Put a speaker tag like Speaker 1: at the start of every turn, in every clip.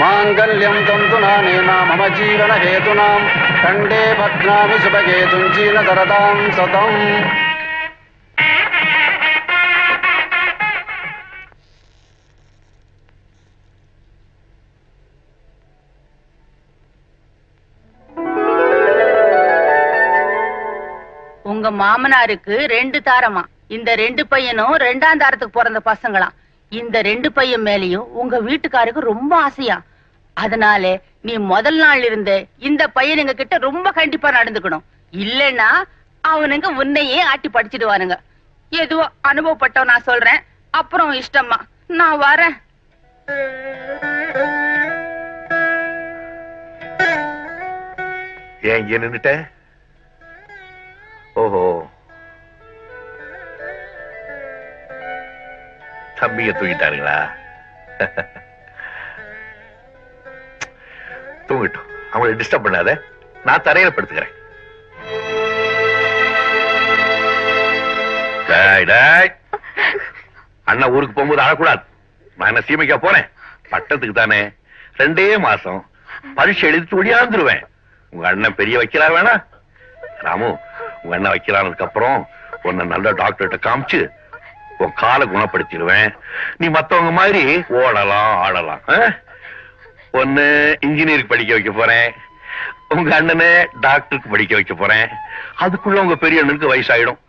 Speaker 1: मांगल्यं तंतुनानेन मम जीवन हेतुनां कंडे भद्रामि शुभकेतुं जीर्णतरतां सतम्।
Speaker 2: உங்க மாமனாருக்கு 2 தாரமா. இந்த 2 பையனும் 2ஆம் தாரத்துக்கு பிறந்த பசங்களாம். இந்த 2 பையன் மேலயும் உங்க வீட்டுக்காருக்கு ரொம்ப ஆசையா. அதனால நீ முதல் நாள் இருந்த இந்த பையனுங்க கிட்ட ரொம்ப கண்டிப்பா நடந்துக்கணும். இல்லன்னா அவனுங்க உன்னையே ஆட்டி படிச்சிடுவானுங்க. எதுவோ அனுபவப்பட்டவ நான் சொல்றேன். அப்புறம் இஷ்டமா நான் வரேன்.
Speaker 3: ஏன் இங்க நின்னுட்ட? ஓஹோ, தம்பிய தூக்கிட்டாருங்களா? தூங்கிட்டோம், அவங்களை டிஸ்டர்ப் பண்ணாத, நான் தரையில படுத்துக்கிறேன். அண்ணா ஊருக்கு போகும்போது அழக்கூடாது. நான் என்ன சீமைக்கா போனேன்? பட்டத்துக்கு தானே. 2 மாசம் பரீட்சை எழுதிட்டு ஒடியாந்துருவேன். உங்க அண்ணன் பெரிய வைக்கிறா வேணா? ராமு, உங்க அண்ணன் வைக்கிறானதுக்கு அப்புறம் உன்னை நல்ல டாக்டர்கிட்ட காமிச்சு உன் காலை குணப்படுத்திடுவேன். நீ மத்தவங்க மாதிரி ஓடலாம் ஆடலாம். ஒன்னு இன்ஜினியருக்கு படிக்க வைக்க போறேன், உங்க அண்ணனை டாக்டருக்கு படிக்க வைக்க போறேன். அதுக்குள்ள உங்க பெரிய அண்ணனுக்கு வயசாயிடும்.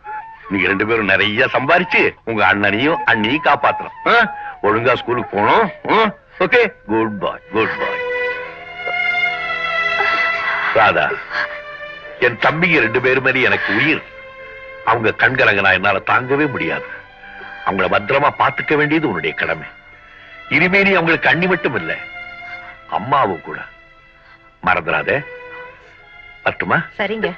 Speaker 3: நீங்க 2 பேரும் நிறைய சம்பாரிச்சு உங்க அண்ணனையும் அண்ணியும் காப்பாத்தணும். ஒழுங்கா ஸ்கூலுக்கு போகணும். ஓகே, குட் பாய், குட் பாய். ராதா, என் தம்பிங்க 2 பேரும் மாதிரி எனக்கு உயிர். அவங்க கண்கலங்க என்னால தாங்கவே முடியாது. அவங்கள பத்திரமா பாத்துக்க வேண்டியது உன்னுடைய கடமை. இனிமே நீ அவங்களுக்கு அண்ணி மட்டும் இல்ல, அம்மாவும் கூட. மறந்துடாதே. வரட்டுமா?
Speaker 2: சரிங்க.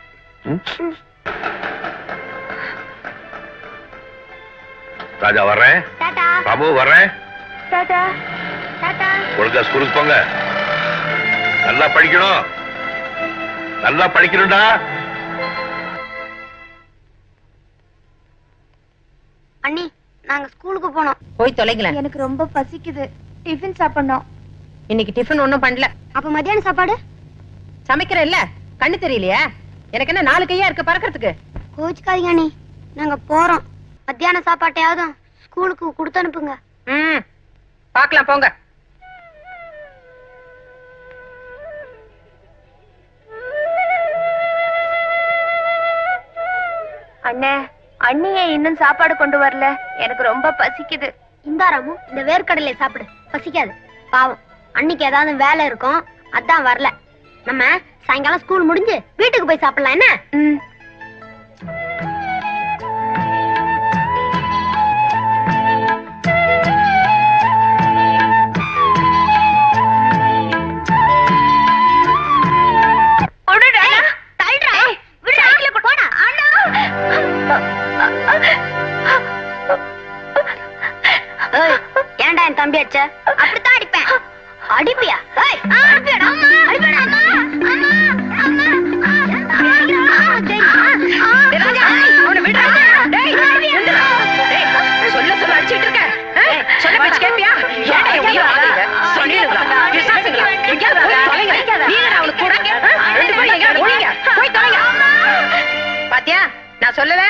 Speaker 3: ராஜா வர்றேன், ராமு வர்றேன். ஒழுங்கா ஸ்கூலுக்கு போங்க. நல்லா படிக்கணும், நல்லா படிக்கணும்டா.
Speaker 4: அண்ணி, நாங்க ஸ்கூலுக்கு போனோம்.
Speaker 2: போய் தொலைங்களேன்.
Speaker 4: எனக்கு ரொம்ப பசிக்குது. டிஃபன் சாப்பிடணும்.
Speaker 2: இன்னைக்கு டிஃபன் ஒண்ணும் பண்ணல.
Speaker 4: அப்ப மத்தியான சாப்பாடு?
Speaker 2: சமைக்கிறேன் இல்ல, கண்ணு தெரியலையா? எனக்கு என்ன 4 கையா இருக்கு பறக்கிறதுக்கு?
Speaker 4: கோச்சுக்காதீங்க அண்ணி, நாங்க போறோம். மத்தியான சாப்பாட்டையாவது ஸ்கூலுக்கு கொடுத்து அனுப்புங்க.
Speaker 2: பாக்கலாம், போங்க.
Speaker 4: அண்ணே, அண்ணியே இன்னும் சாப்பாடு கொண்டு வரல. எனக்கு ரொம்ப பசிக்குது. இந்தாராமு, இந்த வேர்க்கடலை சாப்பிடு, பசிக்காது. பாவம், அன்னைக்கு ஏதாவது வேலை இருக்கும், அதான் வரல. நம்ம சாயங்காலம் ஸ்கூல் முடிஞ்சு வீட்டுக்கு போய் சாப்பிடலாம். என்ன? வச்ச அப்படித்தான் அடிப்பேன். அடிப்பியா? ஏய், அடிப்பியாடா? அடிப்பியாடா? அம்மா, அம்மா,
Speaker 2: பாத்தியா, நான் சொல்லல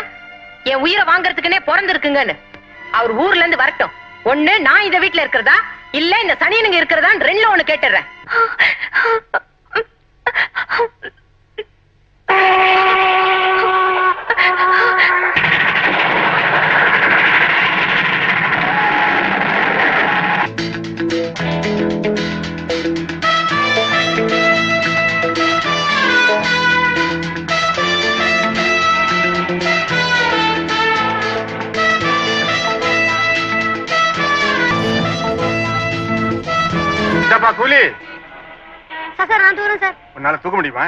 Speaker 2: என் உயிரை வாங்கறதுக்குன்னே பிறந்திருக்குங்கன்னு. அவர் ஊர்ல இருந்து வரட்டும். ஒண்ணு நான் இந்த வீட்டுல இருக்கிறதா, இல்ல இந்த சனியனுங்க இருக்கிறதான்னு ரெண்டுல ஒண்ணு கேட்டுறேன்.
Speaker 1: கூலி
Speaker 4: சார் நான் தூரம் சார்.
Speaker 1: உன்னால தூக்க முடியுமா?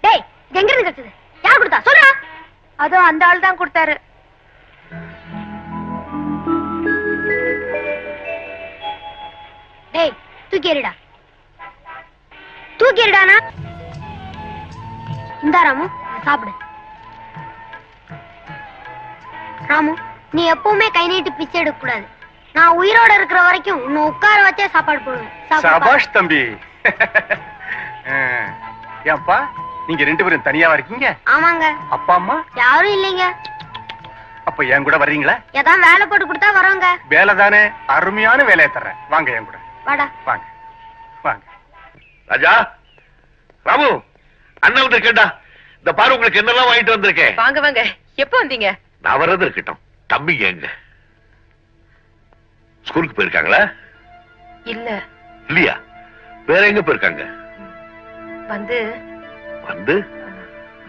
Speaker 4: டேய், இது எங்க இருந்து கிடைச்சது? யார் கொடுத்தா சொல்றா? அதோ அந்த ஆள் தான் கொடுத்தாரு. டேய், தூக்கி எறிடா. தூக்கி எறிடானா? இந்தா ராமு, சாப்பிடு. ராமு, நீ எப்பவுமே கை நீட்டு பிச்சை எடுக்க கூடாது. நான் உயிரோட இருக்கிற வரைக்கும் உன்னை உட்கார வச்சே சாப்பாடு போடுவேன்.
Speaker 1: சபாஷ் தம்பி. ஏன்பா நீங்க ரெண்டு பேரும் தனியாவா இருக்கீங்க?
Speaker 4: ஆமாங்க.
Speaker 1: அப்பா அம்மா
Speaker 4: யாரும் இல்லைங்க.
Speaker 1: அப்ப என் கூட வர்றீங்களா?
Speaker 4: ஏதாவது வேலை போட்டு கொடுத்தா வரோங்க.
Speaker 1: வேலை தானே, அருமையான வேலையை தர்றேன். வாங்க என் கூட.
Speaker 4: வாடா.
Speaker 1: வாங்க வாங்க.
Speaker 3: ராஜா, ராமு, அண்ணன் வந்து கேட்டா இந்த பாரு உங்களுக்கு என்னெல்லாம் வாங்கிட்டு வந்திருக்கேன்.
Speaker 2: வாங்க வாங்க. எப்ப வந்தீங்க?
Speaker 3: நான் வர்றது இருக்கட்டும். தம்பிங்க எங்க? ஸ்கூலுக்கு போயிருக்காங்களா?
Speaker 2: இல்ல.
Speaker 3: இல்லையா? வேற எங்க போயிருக்காங்க?
Speaker 2: வந்து
Speaker 3: வந்து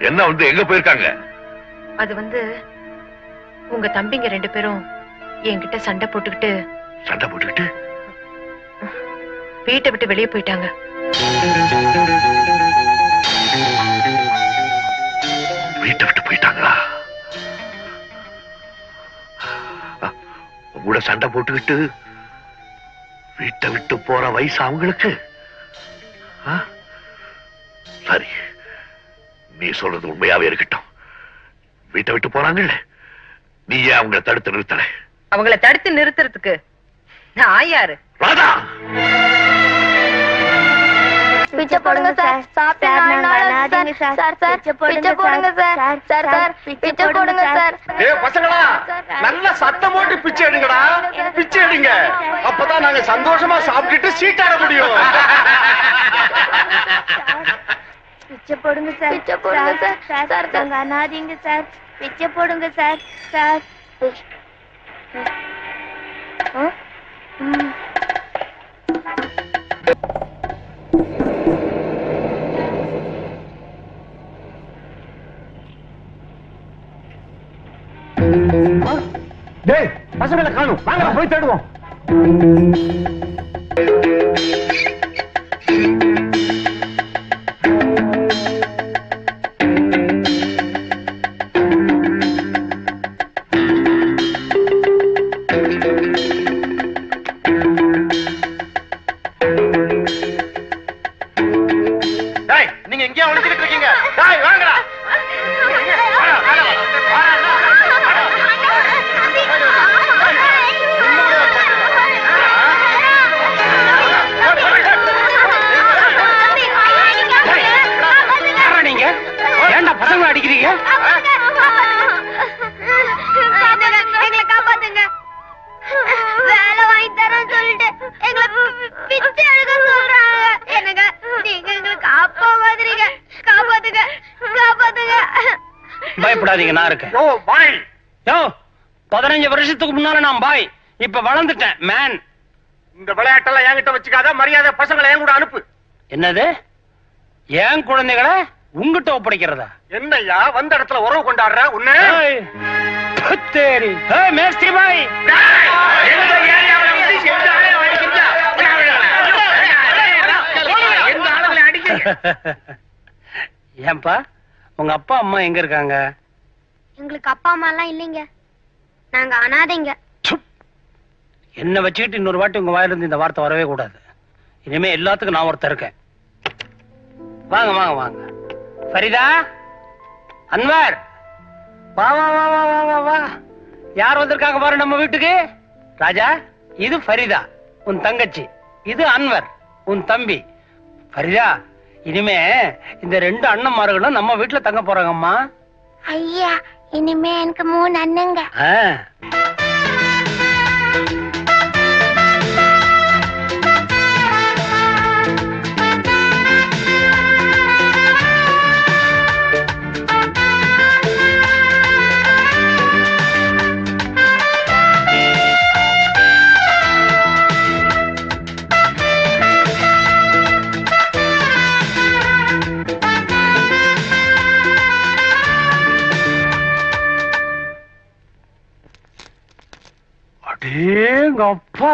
Speaker 3: என்ன வந்து எங்க போயிருக்காங்க?
Speaker 2: அது வந்து உங்க தம்பிங்க ரெண்டு பேரும் என்கிட்ட சண்டை போட்டுக்கிட்டு வீட்டை விட்டு வெளியே போயிட்டாங்க.
Speaker 3: வீட்டை விட்டு போயிட்டாங்களா? உங்களோட சண்டை போட்டுக்கிட்டு வீட்டை விட்டு போற வயசு அவங்களுக்கு? சரி, நீ சொல்றது உண்மையாவே இருக்கட்டும். வீட்டை விட்டு போறாங்கல்ல, நீ ஏன் அவங்கள தடுத்து நிறுத்தல?
Speaker 2: அவங்கள தடுத்து நிறுத்துறதுக்கு நான் யாரு?
Speaker 3: ராதா,
Speaker 4: பிச்சை போடுங்க சார். சாப்பிட்டு 4 நாள் ஆகுது சார். சார் சார் பிச்சை போடுங்க சார். சார் சார் பிச்சை போடுங்க சார்.
Speaker 1: ஏய் பசங்களா, நல்ல சத்தம் போட்டு பிச்சை எடுங்கடா. பிச்சை எடுங்க. அப்பதான் நாங்க சந்தோஷமா சாப்பிட்டுட்டு சீட்டாட முடியும்.
Speaker 4: பிச்சை போடுங்க சார். பிச்சை போடுங்க சார். சார் தாங்க அனாதீங்க சார். பிச்சை போடுங்க சார். சார்
Speaker 1: டேய், பசங்களை காணும். வாங்க போய் தேடுவோம். நீங்க எங்கேயா ஒளிஞ்சுக்கிட்டு இருக்கீங்க? வாங்கடா. நீங்க ஏன்டா பசங்க அடிக்கிறீங்க?
Speaker 4: எங்களை காப்பாத்துங்க. வேலை வாங்கி தரேன்னு சொல்லிட்டு எங்களை பிச்சை எடுக்க சொல்றாங்க. என்னங்க நீங்க எங்களை காப்பாத்துறீங்க. காப்பாத்துங்க, காப்பாத்துங்க.
Speaker 5: பயப்படாதீங்க, நான் இருக்கேன்.
Speaker 1: ஓ பாய்.
Speaker 5: யோ, 15 வருஷத்துக்கு முன்னால நான் பாய், இப்ப வளர்ந்துட்டேன் மேன்.
Speaker 1: இந்த விளையாட்டெல்லாம் என்கிட்ட வச்சுக்காத. மரியாதை பசங்களை என் கூட அனுப்பு.
Speaker 5: என்னது? ஏன் குழந்தைகளை உங்ககிட்ட ஒப்படைக்கிறதா?
Speaker 1: என்னய்யா வந்த இடத்துல உறவு கொண்டாடுற உன்ன?
Speaker 5: ஏய், பத்தேரி. ஏய், மேஸ்திரி பாய். ஏன்பா உங்க அப்பா அம்மா எங்க இருக்காங்க?
Speaker 4: எங்களுக்கு அப்பா அம்மா எல்லாம் இல்லைங்க, நாங்க அனாதைங்க.
Speaker 5: என்ன வச்சுக்கிட்டு இன்னொரு வாட்டி உங்க வாயில இருந்து இந்த வார்த்தை வரவே கூடாது. இனிமே எல்லாத்துக்கும் நான் ஒருத்தர் இருக்கேன். வாங்க வாங்க வாங்க. ஃபரிதா, அன்வர், வா வா வா வா வா வா வா. யார் வந்திருக்காங்க பாரு நம்ம வீட்டுக்கு. ராஜா, இது ஃபரிதா உன் தங்கச்சி, இது அன்வர் உன் தம்பி. ஃபரிதா, இனிமே இந்த 2 அண்ணன்மார்களும் நம்ம வீட்டுல தங்க போறாங்கம்மா.
Speaker 4: ஐயா, இனிமே எனக்கு 3 அண்ணங்க.
Speaker 5: அடேங்கப்பா,